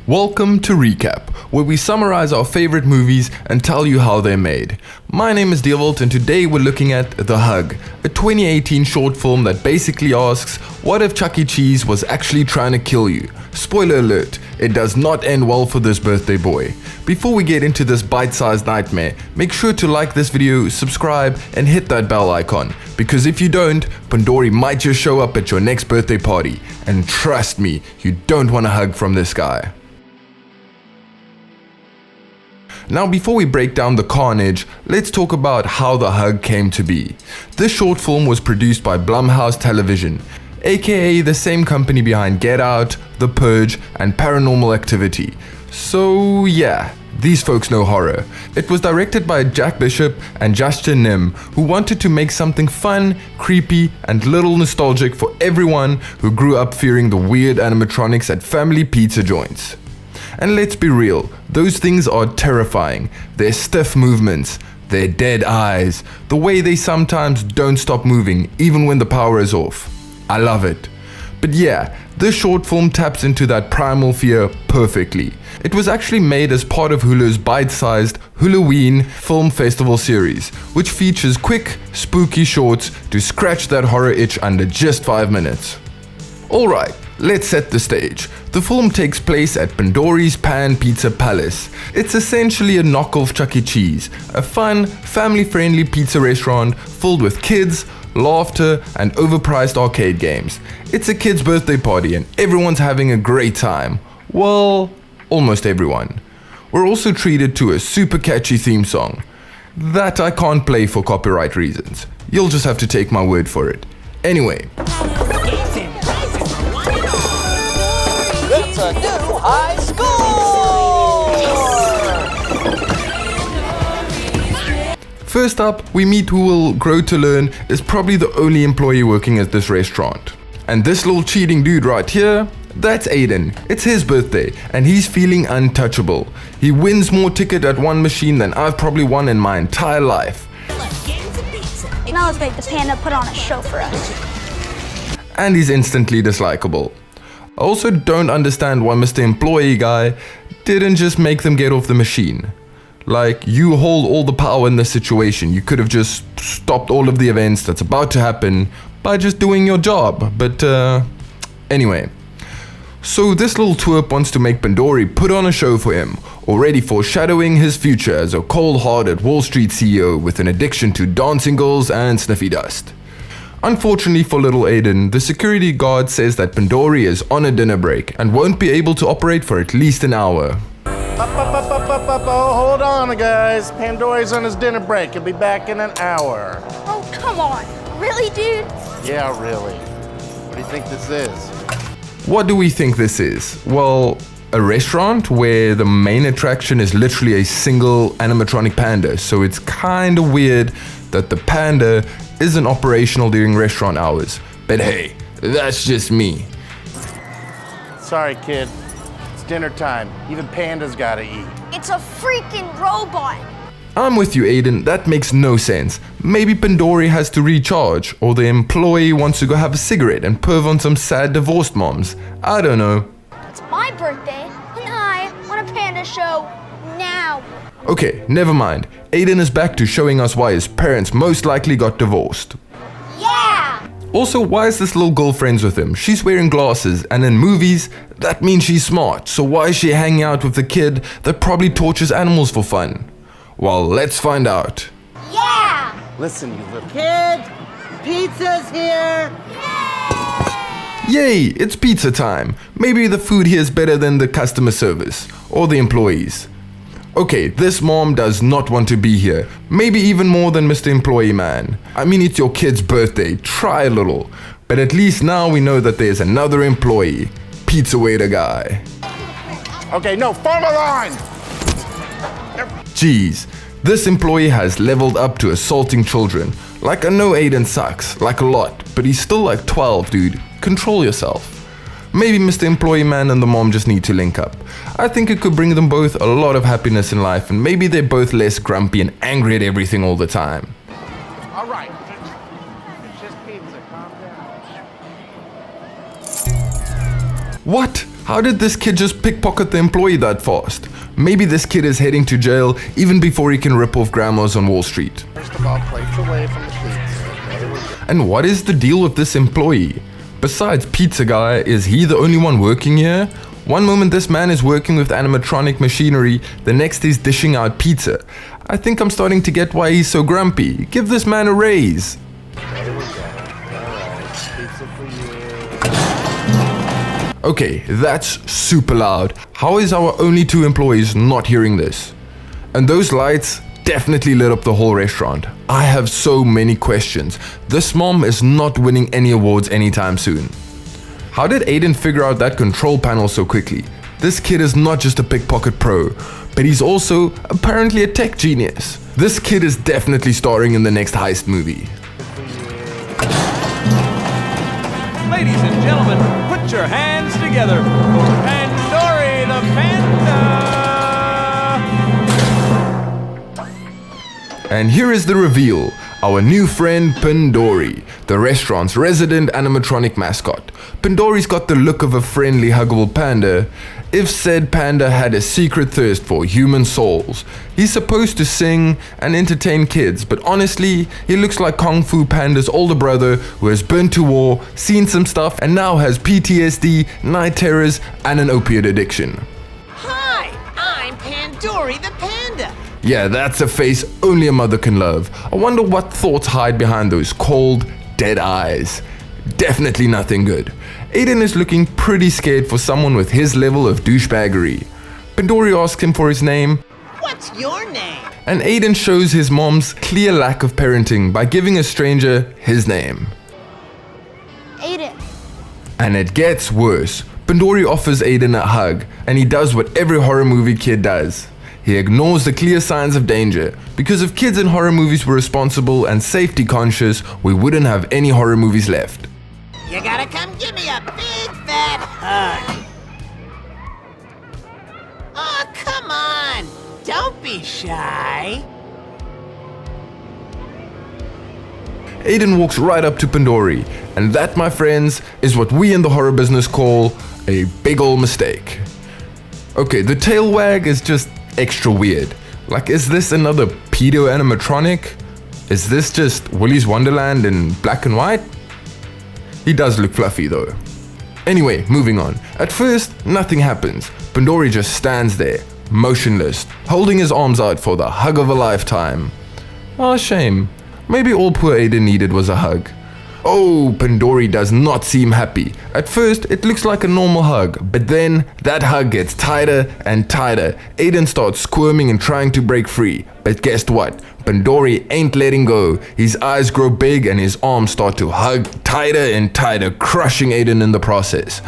Welcome to Recap, where we summarize our favorite movies and tell you how they're made. My name is Deovolt and today we're looking at The Hug, a 2018 short film that basically asks, what if Chuck E. Cheese was actually trying to kill you? Spoiler alert, it does not end well for this birthday boy. Before we get into this bite-sized nightmare, make sure to like this video, subscribe and hit that bell icon, because if you don't, Pandori might just show up at your next birthday party. And trust me, you don't want a hug from this guy. Now before we break down the carnage, let's talk about how The Hug came to be. This short film was produced by Blumhouse Television, aka the same company behind Get Out, The Purge and Paranormal Activity. So yeah, these folks know horror. It was directed by Jack Bishop and Justin Nim, who wanted to make something fun, creepy and little nostalgic for everyone who grew up fearing the weird animatronics at family pizza joints. And let's be real, those things are terrifying. Their stiff movements, their dead eyes, the way they sometimes don't stop moving even when the power is off. I love it. But yeah, this short film taps into that primal fear perfectly. It was actually made as part of Hulu's bite-sized Halloween Film Festival series, which features quick, spooky shorts to scratch that horror itch under just 5 minutes. Alright, let's set the stage. The film takes place at Pandori's Pan Pizza Palace. It's essentially a knockoff Chuck E. Cheese, a fun, family-friendly pizza restaurant filled with kids, laughter, and overpriced arcade games. It's a kid's birthday party and everyone's having a great time. Well, almost everyone. We're also treated to a super catchy theme song. That I can't play for copyright reasons. You'll just have to take my word for it. Anyway. It's a new high score! First up, we meet who will grow to learn is probably the only employee working at this restaurant. And this little cheating dude right here, that's Aiden. It's his birthday and he's feeling untouchable. He wins more ticket at one machine than I've probably won in my entire life. Now let's make the panda put on a show for us. And he's instantly dislikable. I also don't understand why Mr. Employee Guy didn't just make them get off the machine. Like, you hold all the power in this situation. You could have just stopped all of the events that's about to happen by just doing your job. But anyway. So this little twerp wants to make Pandori put on a show for him, already foreshadowing his future as a cold-hearted Wall Street CEO with an addiction to dancing girls and sniffy dust. Unfortunately for little Aiden, the security guard says that Pandori is on a dinner break and won't be able to operate for at least an hour. Oh, hold on guys. Pandori's on his dinner break. He'll be back in an hour. Oh, come on. Really, dude? Yeah, really. What do you think this is? What do we think this is? Well, a restaurant where the main attraction is literally a single animatronic panda, so it's kinda weird that the panda isn't operational during restaurant hours. But hey, that's just me. Sorry, kid. It's dinner time. Even pandas gotta eat. It's a freaking robot. I'm with you, Aiden. That makes no sense. Maybe Pandori has to recharge, or the employee wants to go have a cigarette and perv on some sad divorced moms. I don't know. It's my birthday, and I want a panda show now. Okay, never mind. Aiden is back to showing us why his parents most likely got divorced. Yeah! Also, why is this little girl friends with him? She's wearing glasses, and in movies, that means she's smart. So why is she hanging out with the kid that probably tortures animals for fun? Well, let's find out. Yeah! Listen, you little... Kids, pizza's here! Yay, it's pizza time. Maybe the food here is better than the customer service, or the employees. Okay, this mom does not want to be here. Maybe even more than Mr. Employee Man. I mean, it's your kid's birthday, try a little. But at least now we know that there's another employee. Pizza waiter guy. Okay, no, form a line! Jeez, this employee has leveled up to assaulting children. Like, I know Aiden sucks, like a lot, but he's still like 12, dude. Control yourself. Maybe Mr. Employee Man and the mom just need to link up. I think it could bring them both a lot of happiness in life, and maybe they're both less grumpy and angry at everything all the time. All right. It's just pizza. Calm down. What? How did this kid just pickpocket the employee that fast? Maybe this kid is heading to jail even before he can rip off grandmas on Wall Street. First of all, plates away from the pizza. There we go. And what is the deal with this employee? Besides Pizza Guy, is he the only one working here? One moment this man is working with animatronic machinery, the next he's dishing out pizza. I think I'm starting to get why he's so grumpy. Give this man a raise. There we go. All right. Pizza for you. Okay, that's super loud. How is our only two employees not hearing this? And those lights definitely lit up the whole restaurant. I have so many questions. This mom is not winning any awards anytime soon. How did Aiden figure out that control panel so quickly? This kid is not just a pickpocket pro, but he's also apparently a tech genius. This kid is definitely starring in the next heist movie. Ladies and gentlemen, put your hands together for Pandori the Panda! And here is the reveal. Our new friend Pandori, the restaurant's resident animatronic mascot. Pandori's got the look of a friendly, huggable panda. If said panda had a secret thirst for human souls. He's supposed to sing and entertain kids, but honestly, he looks like Kung Fu Panda's older brother who has been to war, seen some stuff, and now has PTSD, night terrors, and an opiate addiction. Hi, I'm Pandori the Panda. Yeah, that's a face only a mother can love. I wonder what thoughts hide behind those cold, dead eyes. Definitely nothing good. Aiden is looking pretty scared for someone with his level of douchebaggery. Pandori asks him for his name, What's your name? and Aiden shows his mom's clear lack of parenting by giving a stranger his name. Aiden. And it gets worse. Pandori offers Aiden a hug, and he does what every horror movie kid does. He ignores the clear signs of danger, because if kids in horror movies were responsible and safety conscious, we wouldn't have any horror movies left. You gotta come give me a big fat hug. Oh, come on. Don't be shy. Aiden walks right up to Pandori, and that, my friends, is what we in the horror business call a big ol' mistake. Okay, the tail wag is just extra weird. Like, is this another pedo animatronic? Is this just Willy's Wonderland in black and white? He does look fluffy though. Anyway, moving on. At first, nothing happens. Pandori just stands there, motionless, holding his arms out for the hug of a lifetime. Oh, shame. Maybe all poor Aiden needed was a hug. Oh, Pandori does not seem happy. At first, it looks like a normal hug, but then that hug gets tighter and tighter. Aiden starts squirming and trying to break free. But guess what? Pandori ain't letting go. His eyes grow big and his arms start to hug tighter and tighter, crushing Aiden in the process.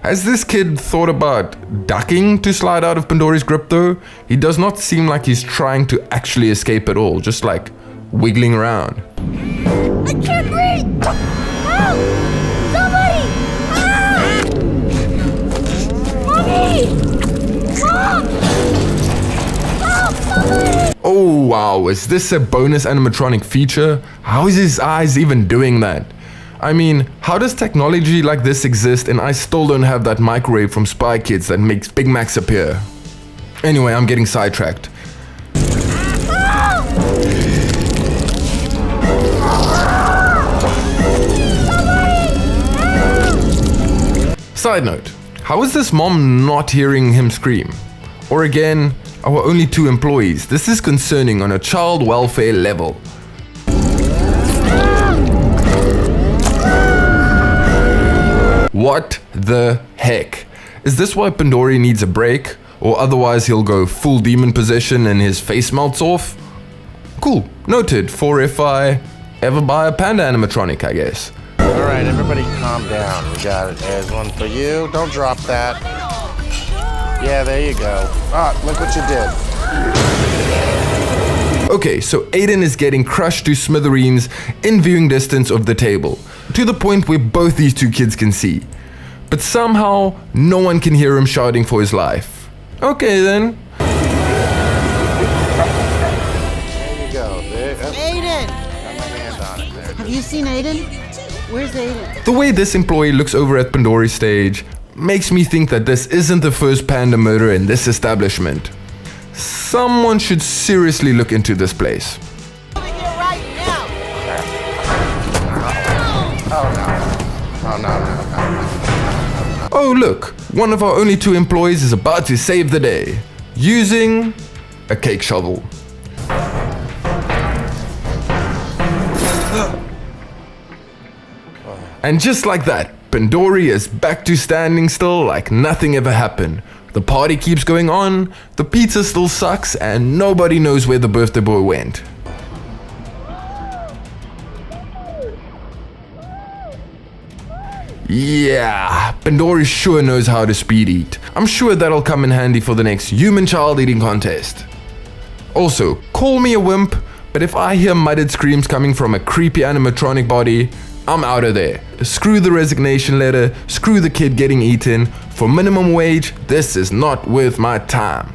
Has this kid thought about ducking to slide out of Pandori's grip though? He does not seem like he's trying to actually escape at all, just like wiggling around. I can't breathe! Help! Somebody! Ah! Mommy! Mom! Help! Somebody! Oh wow, is this a bonus animatronic feature? How is his eyes even doing that? I mean, how does technology like this exist and I still don't have that microwave from Spy Kids that makes Big Macs appear? Anyway, I'm getting sidetracked. Side note, how is this mom not hearing him scream? Or again, our only two employees. This is concerning on a child welfare level. What the heck? Is this why Pandori needs a break? Or otherwise he'll go full demon possession and his face melts off? Cool, noted for if I ever buy a panda animatronic, I guess. All right, everybody calm down. We got it. There's one for you. Don't drop that. Yeah, there you go. Ah, look what you did. Okay, so Aiden is getting crushed to smithereens in viewing distance of the table, to the point where both these two kids can see. but somehow no one can hear him shouting for his life. Okay then. There you go. Aiden! Got my hand on it there. Have you seen Aiden? Where's Aiden? The way this employee looks over at Pandori's stage makes me think that this isn't the first panda murder in this establishment. Someone should seriously look into this place. Over here right now! Oh no. Oh no, no, no. Oh look, one of our only 2 employees is about to save the day, using a cake shovel. And just like that, Pandori is back to standing still like nothing ever happened. The party keeps going on, the pizza still sucks, and nobody knows where the birthday boy went. Yeah, Pandori sure knows how to speed eat. I'm sure that'll come in handy for the next human child eating contest. Also, call me a wimp, but if I hear muttered screams coming from a creepy animatronic body, I'm out of there. Screw the resignation letter, screw the kid getting eaten. For minimum wage, this is not worth my time.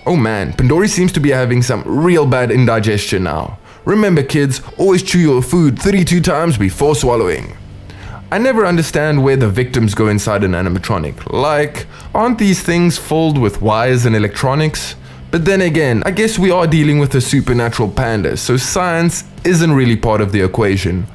Oh man, Pandori seems to be having some real bad indigestion now. Remember kids, always chew your food 32 times before swallowing. I never understand where the victims go inside an animatronic. Like, aren't these things filled with wires and electronics? But then again, I guess we are dealing with a supernatural panda, so science isn't really part of the equation.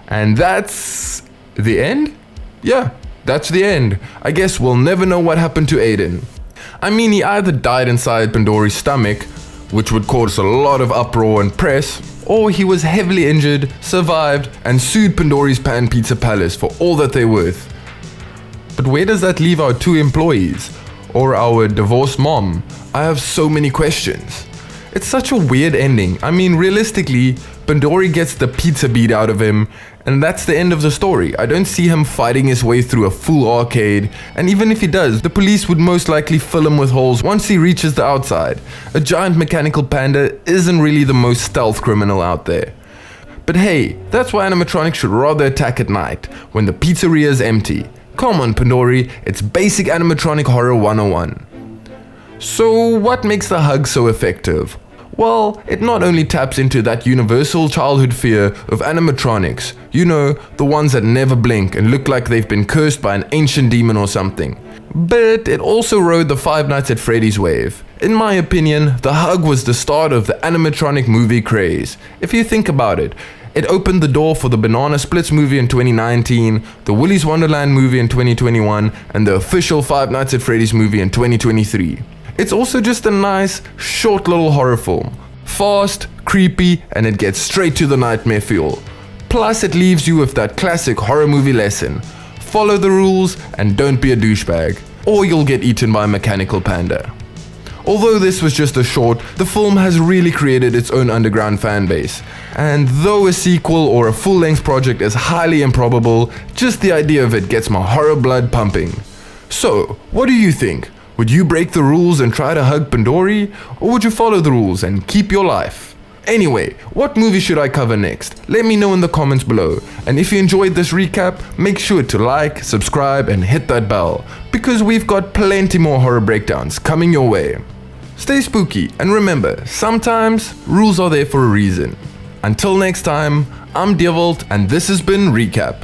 And that's the end? Yeah, that's the end. I guess we'll never know what happened to Aiden. I mean, he either died inside Pandori's stomach, which would cause a lot of uproar and press, or he was heavily injured, survived, and sued Pandori's Pan Pizza Palace for all that they're worth. But where does that leave our 2 employees? Or our divorced mom? I have so many questions. It's such a weird ending. I mean, realistically, Pandori gets the pizza beat out of him, and that's the end of the story. I don't see him fighting his way through a full arcade, and even if he does, the police would most likely fill him with holes once he reaches the outside. A giant mechanical panda isn't really the most stealth criminal out there. But hey, that's why animatronics should rather attack at night, when the pizzeria is empty. Come on Pandori, it's basic animatronic horror 101. So what makes the hug so effective? Well, it not only taps into that universal childhood fear of animatronics, you know, the ones that never blink and look like they've been cursed by an ancient demon or something, but it also rode the Five Nights at Freddy's wave. In my opinion, the hug was the start of the animatronic movie craze. If you think about it, it opened the door for the Banana Splits movie in 2019, the Willy's Wonderland movie in 2021, and the official Five Nights at Freddy's movie in 2023. It's also just a nice, short little horror film. Fast, creepy, and it gets straight to the nightmare fuel. Plus it leaves you with that classic horror movie lesson. Follow the rules and don't be a douchebag, or you'll get eaten by a mechanical panda. Although this was just a short, the film has really created its own underground fan base. And though a sequel or a full-length project is highly improbable, just the idea of it gets my horror blood pumping. So, what do you think? Would you break the rules and try to hug Pandori? Or would you follow the rules and keep your life? Anyway, what movie should I cover next? Let me know in the comments below. And if you enjoyed this recap, make sure to like, subscribe and hit that bell, because we've got plenty more horror breakdowns coming your way. Stay spooky, and remember, sometimes rules are there for a reason. Until next time, I'm Deervolt and this has been Recap.